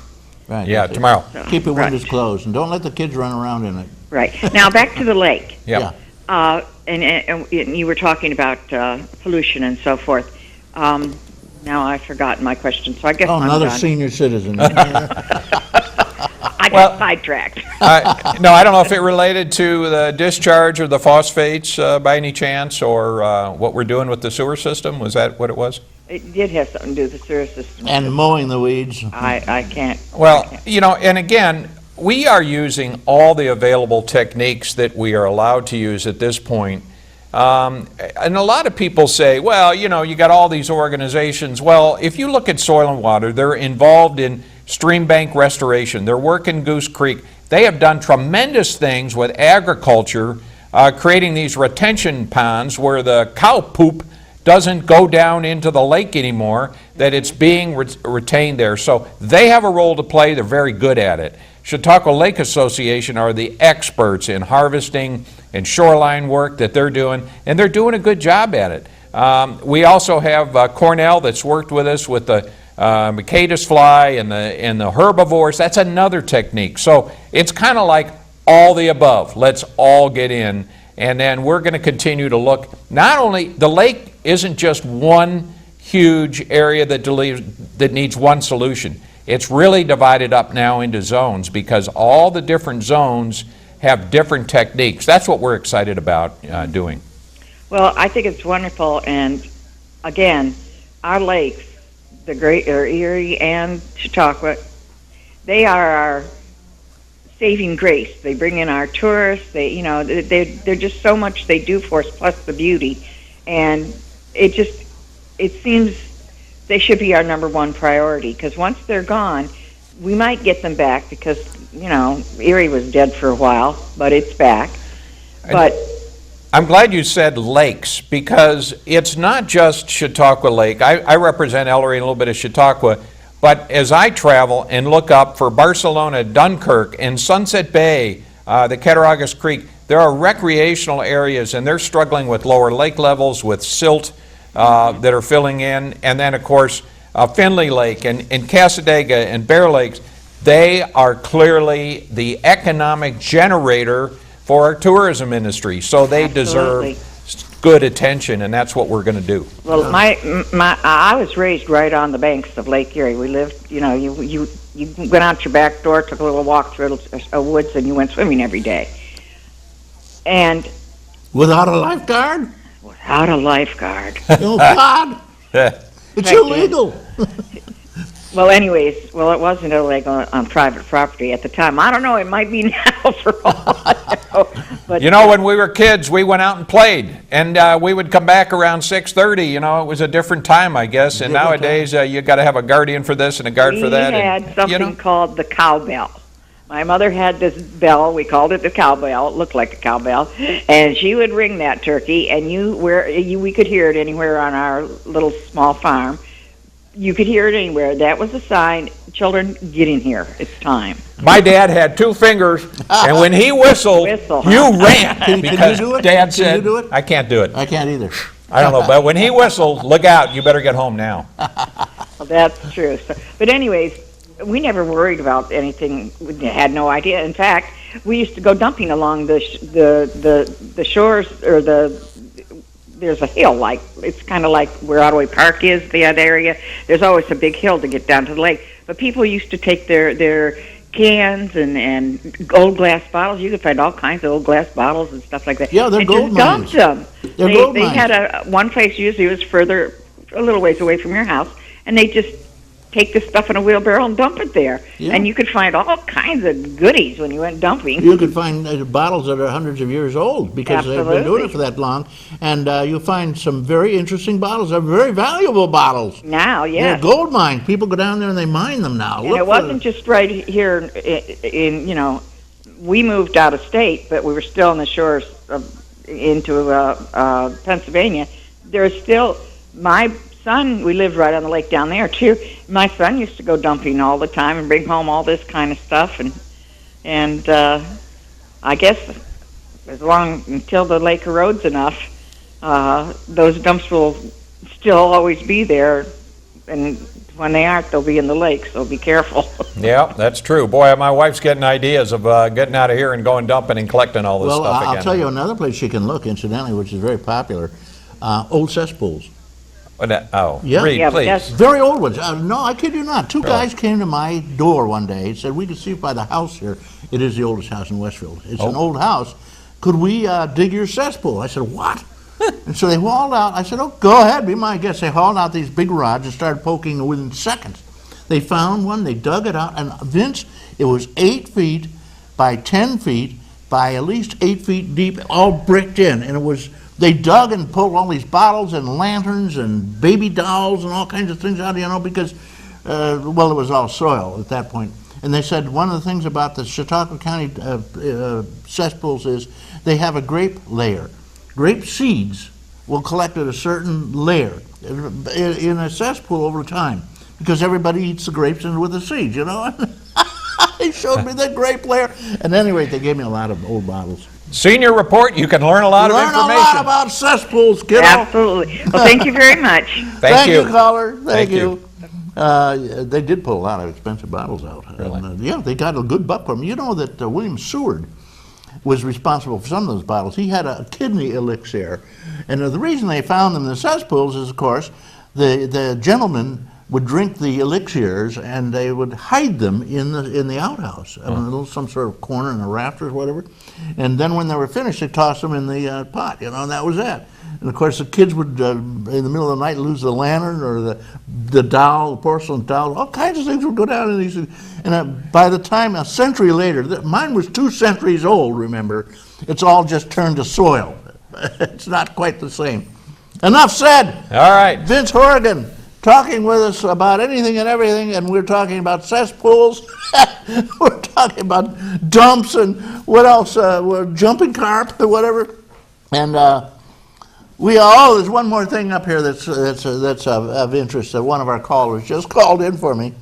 Right. Yeah, tomorrow. So, keep your windows closed, and don't let the kids run around in it. Right. Now, back to the lake. Yeah. And you were talking about pollution and so forth. Now I've forgotten my question, so I guess I'm another done. senior citizen. I got sidetracked. No, I don't know if it related to the discharge of the phosphates by any chance, or what we're doing with the sewer system. Was that what it was? It did have something to do with the sewer system. And mowing the weeds. I can't. Well, and again, we are using all the available techniques that we are allowed to use at this point. And a lot of people say, well, you got all these organizations. Well, if you look at Soil and Water, they're involved in stream bank restoration. They're working Goose Creek. They have done tremendous things with agriculture, creating these retention ponds where the cow poop doesn't go down into the lake anymore, that it's being retained there. So they have a role to play. They're very good at it. Chautauqua Lake Association are the experts in harvesting and shoreline work that they're doing, and they're doing a good job at it. We also have Cornell that's worked with us with the Micatus fly and the herbivores. That's another technique. So it's kind of like all the above. Let's all get in, and then we're going to continue to look. Not only, the lake isn't just one huge area that needs one solution. It's really divided up now into zones, because all the different zones have different techniques. That's what we're excited about doing. Well, I think it's wonderful, and again, our lakes, the Great Erie and Chautauqua, they are our saving grace. They bring in our tourists. They're just so much they do for us, plus the beauty, and it seems they should be our number one priority, because once they're gone, we might get them back, because Erie was dead for a while, but it's back. But I'm glad you said lakes, because it's not just Chautauqua Lake. I represent Ellery and a little bit of Chautauqua, but as I travel and look up for Barcelona, Dunkirk, and Sunset Bay, the Cattaraugus Creek, there are recreational areas, and they're struggling with lower lake levels, with silt that are filling in, and then of course Finley Lake and Cassadaga and Bear Lakes. They are clearly the economic generator for our tourism industry, so they deserve good attention, and that's what we're going to do. Well, I was raised right on the banks of Lake Erie. We lived, you went out your back door, took a little walk through a woods, and you went swimming every day. And Without a lifeguard? without a lifeguard. Oh, God. It's illegal. Well, anyways, it wasn't illegal on private property at the time. I don't know, it might be now for all I know. But, When we were kids, we went out and played, and we would come back around 6:30. It was a different time, I guess. And nowadays, you got to have a guardian for this and a guard for that. We had something called the cowbell. My mother had this bell. We called it the cowbell. It looked like a cowbell, and she would ring that turkey, and we could hear it anywhere on our little small farm. You could hear it anywhere. That was a sign, children, get in here. It's time. My dad had 2 fingers, and when he whistled, you ran. Can you do it? Dad Can said, you do it? I can't do it. I can't either. I don't know, but when he whistled, look out, you better get home now. Well, that's true. But anyways, we never worried about anything. We had no idea. In fact, we used to go dumping along the shores, or there's a hill, it's kind of like where Ottaway Park is, that area. There's always a big hill to get down to the lake. But people used to take their cans and old glass bottles. You could find all kinds of old glass bottles and stuff like that. Yeah, they're and gold mines. Just dumped them. They're gold They mines. had one place, usually it was further, a little ways away from your house, and they just take the stuff in a wheelbarrow and dump it there. Yeah. And you could find all kinds of goodies when you went dumping. You could find bottles that are hundreds of years old because they've been doing Absolutely. it for that long. And you'll find some very interesting bottles. They're very valuable bottles. Now, They're yes. gold mine. People go down there and they mine them now. And Look it for wasn't just right here we moved out of state, but we were still on the shores into Pennsylvania. There's still, my son, we lived right on the lake down there too. My son used to go dumping all the time and bring home all this kind of stuff, and I guess until the lake erodes enough, those dumps will still always be there, and when they aren't, they'll be in the lake, so be careful. Yeah, that's true. Boy, my wife's getting ideas of getting out of here and going dumping and collecting all this Well, stuff again. I'll tell you another place you can look, incidentally, which is very popular. Old cesspools. Yeah. Read, Yeah, but please. that's- Very old ones. No, I kid you not. Two guys came to my door one day and said, we could see by the house here, it is the oldest house in Westfield. It's an old house. Could we dig your cesspool? I said, what? And so they hauled out. I said, oh, go ahead, be my guest. They hauled out these big rods and started poking within seconds. They found one, they dug it out, and Vince, it was 8 feet by 10 feet by at least 8 feet deep, all bricked in. And it was, they dug and pulled all these bottles and lanterns and baby dolls and all kinds of things out, because, well, it was all soil at that point. And they said one of the things about the Chautauqua County cesspools is they have a grape layer. Grape seeds will collect at a certain layer in a cesspool over time, because everybody eats the grapes with the seeds, They showed me the grape layer. And anyway, they gave me a lot of old bottles. Senior report, you can learn a lot of information. Learn a lot about cesspools, kiddo. Absolutely. Well, thank you very much. Thank you. caller. Thank you. They did pull a lot of expensive bottles out. Really? And, yeah, they got a good buck from them. You know that William Seward was responsible for some of those bottles. He had a kidney elixir. And the reason they found them in the cesspools is, of course, the gentlemen would drink the elixirs and they would hide them in the outhouse, in a little, some sort of corner in the rafters, whatever. And then when they were finished, they tossed them in the pot, and that was it. And of course, the kids would, in the middle of the night, lose the lantern or the doll, the porcelain doll. All kinds of things would go down in these. And by the time, a century later, mine was 2 centuries old, remember. It's all just turned to soil. It's not quite the same. Enough said. All right. Vince Horrigan talking with us about anything and everything, and we're talking about cesspools. We're talking about dumps and what else? Jumping carp or whatever. And there's one more thing up here that's of interest that one of our callers just called in for me.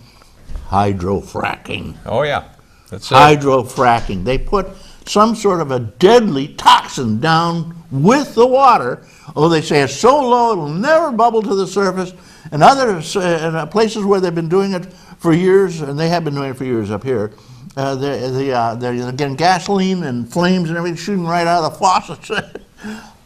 Hydrofracking. Oh, yeah. That's it. Hydrofracking. They put some sort of a deadly toxin down with the water. Oh, they say it's so low it'll never bubble to the surface. And other places where they've been doing it for years, and they have been doing it for years up here, they're getting gasoline and flames and everything shooting right out of the faucets.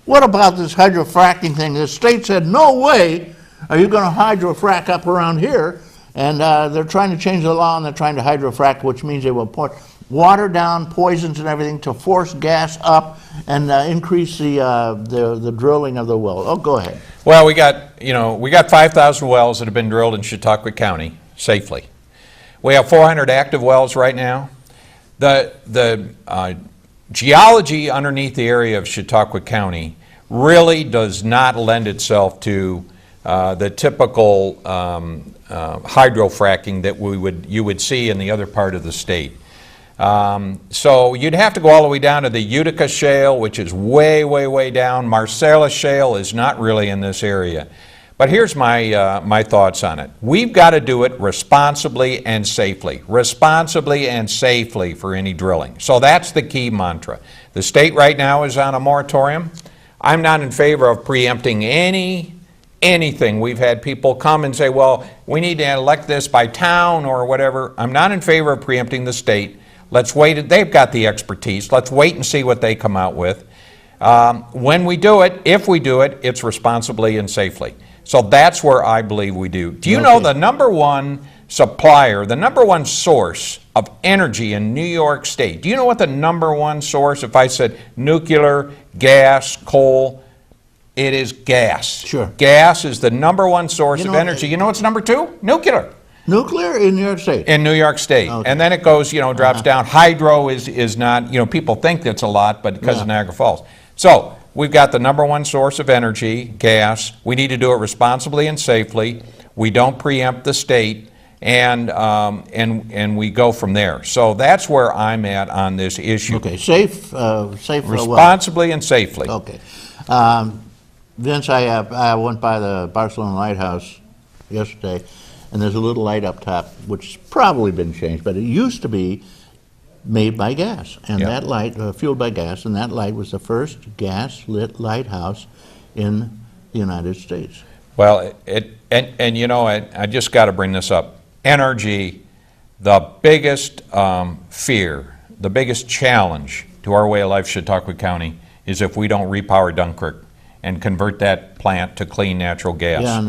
What about this hydrofracking thing? The state said, no way are you going to hydrofrack up around here. And they're trying to change the law, and they're trying to hydrofrack, which means they will pour water down, poisons and everything to force gas up and increase the drilling of the well. Oh, go ahead. Well, we got 5,000 wells that have been drilled in Chautauqua County safely. We have 400 active wells right now. The geology underneath the area of Chautauqua County really does not lend itself to the typical hydrofracking that you would see in the other part of the state. So you'd have to go all the way down to the Utica Shale, which is way, way, way down. Marcellus Shale is not really in this area. But here's my thoughts on it. We've got to do it responsibly and safely. Responsibly and safely for any drilling. So that's the key mantra. The state right now is on a moratorium. I'm not in favor of preempting anything. We've had people come and say, well, we need to elect this by town or whatever. I'm not in favor of preempting the state. Let's wait. They've got the expertise. Let's wait and see what they come out with. When we do it, if we do it, it's responsibly and safely. So that's where I believe we do. Do you know the number one supplier, the number one source of energy in New York State? Do you know what the number one source, if I said nuclear, gas, coal, it is gas. Sure. Gas is the number one source of energy. You know what's number two? Nuclear. Nuclear in New York State? In New York State. Okay. And then it goes, drops down. Hydro is not, people think that's a lot, but because of Niagara Falls. So we've got the number one source of energy, gas. We need to do it responsibly and safely. We don't preempt the state, and we go from there. So that's where I'm at on this issue. Okay, safe responsibly and safely. Okay. Vince, I went by the Barcelona Lighthouse yesterday, and there's a little light up top, which has probably been changed, but it used to be made by gas, and that light, fueled by gas, and that light was the first gas-lit lighthouse in the United States. Well, I just got to bring this up. NRG, the biggest fear, the biggest challenge to our way of life, Chautauqua County, is if we don't repower Dunkirk and convert that plant to clean natural gas. Yeah,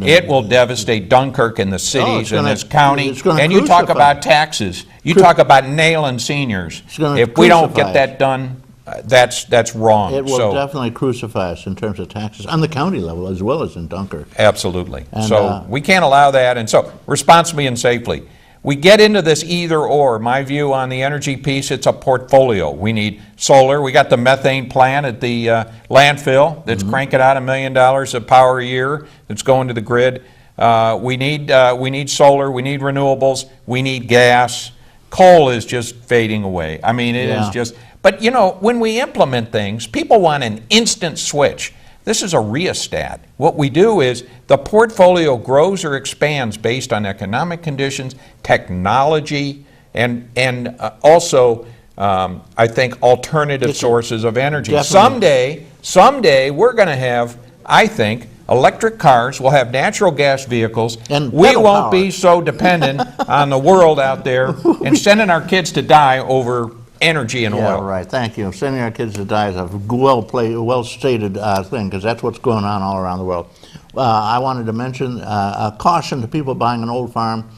it will devastate Dunkirk and the cities in this county. And you talk crucify. about taxes. You talk about nailing seniors. If we don't get that done, that's wrong. It will definitely crucify us in terms of taxes on the county level as well as in Dunkirk. Absolutely. And, so we can't allow that. And so responsibly and safely. We get into this either or. My view on the energy piece, it's a portfolio. We need solar. We got the methane plant at the landfill that's cranking out $1 million of power a year that's going to the grid. We need solar. We need renewables. We need gas. Coal is just fading away. I mean, it is just. But when we implement things, people want an instant switch. This is a rheostat. What we do is the portfolio grows or expands based on economic conditions, technology, and also, I think, alternative sources of energy. Definitely. Someday, we're going to have, I think, electric cars. We'll have natural gas vehicles. And we won't be so dependent on the world out there and sending our kids to die over energy and oil. Yeah, right. Thank you. Sending our kids to die is a well-stated thing, because that's what's going on all around the world. I wanted to mention a caution to people buying an old farm.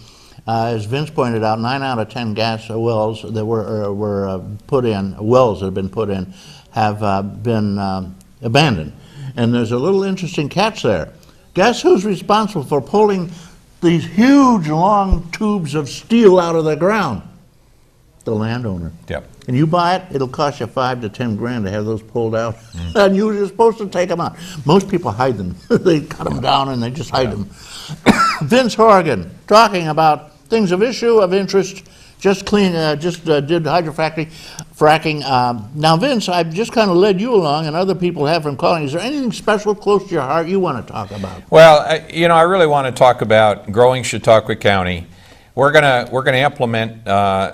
As Vince pointed out, 9 out of 10 gas wells that were put in, wells that have been put in, have been abandoned. And there's a little interesting catch there. Guess who's responsible for pulling these huge, long tubes of steel out of the ground? The landowner. Yep. And you buy it, it'll cost you $5 to $10 grand to have those pulled out. And you're supposed to take them out. Most people hide them. They cut them down and they just hide them. Vince Horrigan, talking about things of issue, of interest, just did fracking. Now, Vince, I've just kind of led you along, and other people have from calling. Is there anything special close to your heart you want to talk about? Well, I really want to talk about growing Chautauqua County. We're gonna implement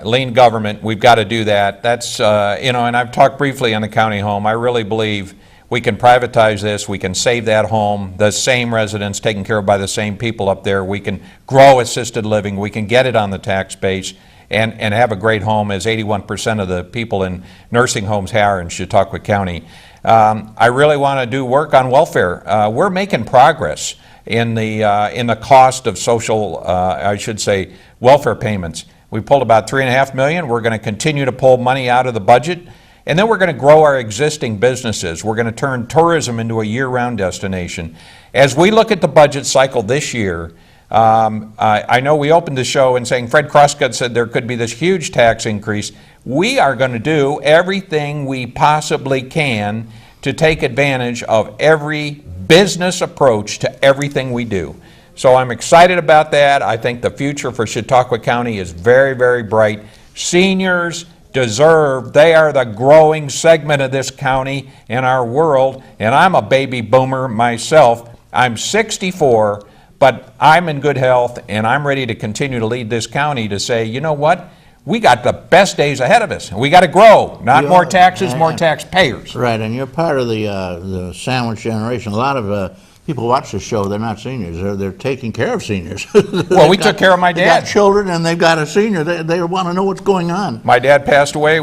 lean government. We've got to do that. That's and I've talked briefly on the county home. I really believe we can privatize this. We can save that home. The same residents taken care of by the same people up there. We can grow assisted living. We can get it on the tax base and have a great home, as 81% of the people in nursing homes are in Chautauqua County. I really want to do work on welfare. We're making progress in the cost of social, I should say, welfare payments. We pulled about $3.5 million. We're going to continue to pull money out of the budget, and then we're going to grow our existing businesses. We're going to turn tourism into a year-round destination. As we look at the budget cycle this year, I know we opened the show in saying Fred Cruscutt said there could be this huge tax increase. We are going to do everything we possibly can to take advantage of every business approach to everything we do. So I'm excited about that. I think the future for Chautauqua County is very, very bright. Seniors deserve, they are the growing segment of this county and our world, and I'm a baby boomer myself. I'm 64, but I'm in good health, and I'm ready to continue to lead this county to say, you know what? We got the best days ahead of us. We got to grow, not more taxes, more taxpayers. Right, and you're part of the sandwich generation. A lot of people watch the show, they're not seniors. They're taking care of seniors. Well, we took care of my dad. They got children and they've got a senior. They want to know what's going on. My dad passed away.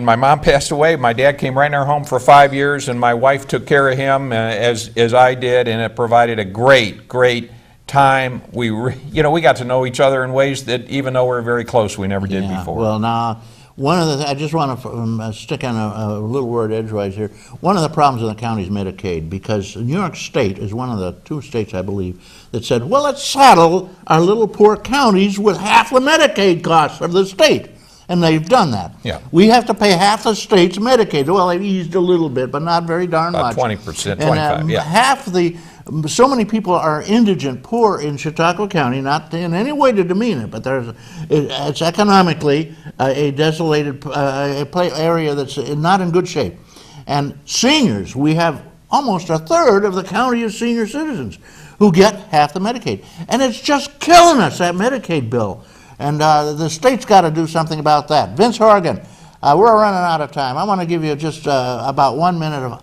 My mom passed away. My dad came right in our home for 5 years, and my wife took care of him as I did, and it provided a great, great time. We got to know each other in ways that, even though we're very close, we never did before. Well, now, I just want to stick on a little word edgewise here. One of the problems in the county is Medicaid, because New York State is one of the 2 states, I believe, that said, well, let's saddle our little poor counties with half the Medicaid costs of the state. And they've done that. Yeah. We have to pay half the state's Medicaid. Well, they've eased a little bit, but not very darn About much. 20%, 25, and, yeah. Half so many people are indigent, poor in Chautauqua County, not in any way to demean it, but it's economically a desolated area that's not in good shape. And seniors, we have almost a third of the county is senior citizens who get half the Medicaid. And it's just killing us, that Medicaid bill. And the state's got to do something about that. Vince Horrigan, we're running out of time. I want to give you just about 1 minute of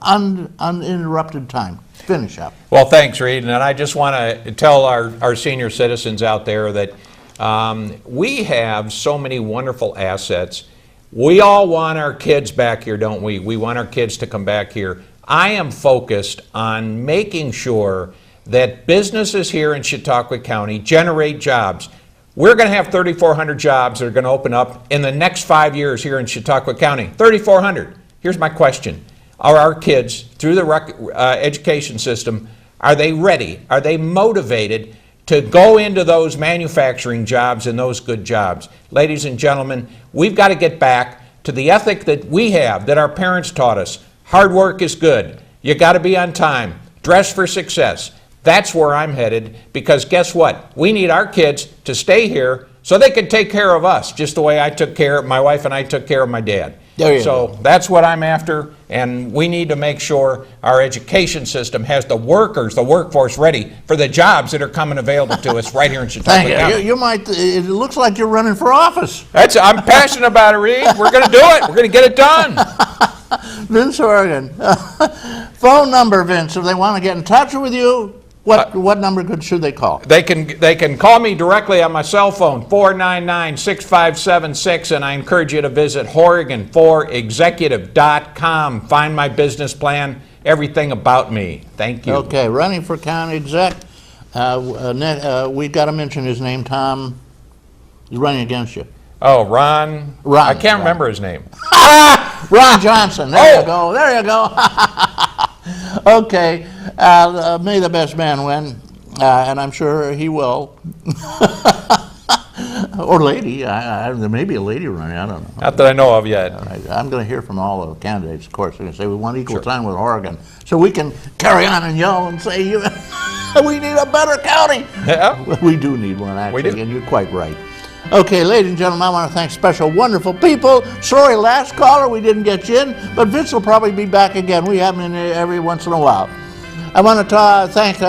uninterrupted time. Finish up. Well, thanks, Reed. And I just want to tell our senior citizens out there that we have so many wonderful assets. We all want our kids back here, don't we? We want our kids to come back here. I am focused on making sure that businesses here in Chautauqua County generate jobs. We're going to have 3,400 jobs that are going to open up in the next 5 years here in Chautauqua County. 3,400. Here's my question. Are our kids, through the education system, are they ready? Are they motivated to go into those manufacturing jobs and those good jobs? Ladies and gentlemen, we've got to get back to the ethic that we have, that our parents taught us. Hard work is good. You got to be on time. Dress for success. That's where I'm headed, because guess what? We need our kids to stay here so they can take care of us, just the way my wife and I took care of my dad. So that's what I'm after, and we need to make sure our education system has the workforce ready for the jobs that are coming available to us right here in Chautauqua County. It looks like you're running for office. I'm passionate about it, Reed. We're going to do it. We're going to get it done. Vince Horrigan. Phone number, Vince, if they want to get in touch with you. What number should they call? They can call me directly on my cell phone, 499-6576, and I encourage you to visit Horrigan4executive.com. Find my business plan, everything about me. Thank you. Okay, running for county exec. We've got to mention his name, Tom. He's running against you. Oh, Ron. I can't remember his name. Ron Johnson. There you go. There you go. Okay. May the best man win, and I'm sure he will. Or lady. There may be a lady running. I don't know. Not that I know of yet. I'm going to hear from all the candidates, of course. They're going to say we want equal time with Horrigan, so we can carry on and yell and say we need a better county. Yeah. We do need one, actually, we do. and you're quite right. Okay, ladies and gentlemen, I want to thank special, wonderful people. Sorry, last caller, we didn't get you in, but Vince will probably be back again. We have him in every once in a while. I want to thank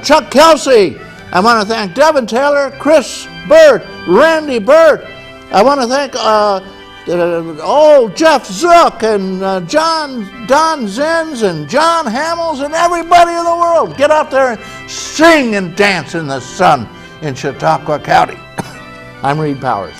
Chuck Kelsey. I want to thank Devin Taylor, Chris Burt, Randy Burt. I want to thank Jeff Zook and Don Zenz and John Hamels and everybody in the world. Get out there and sing and dance in the sun in Chautauqua County. I'm Reed Powers.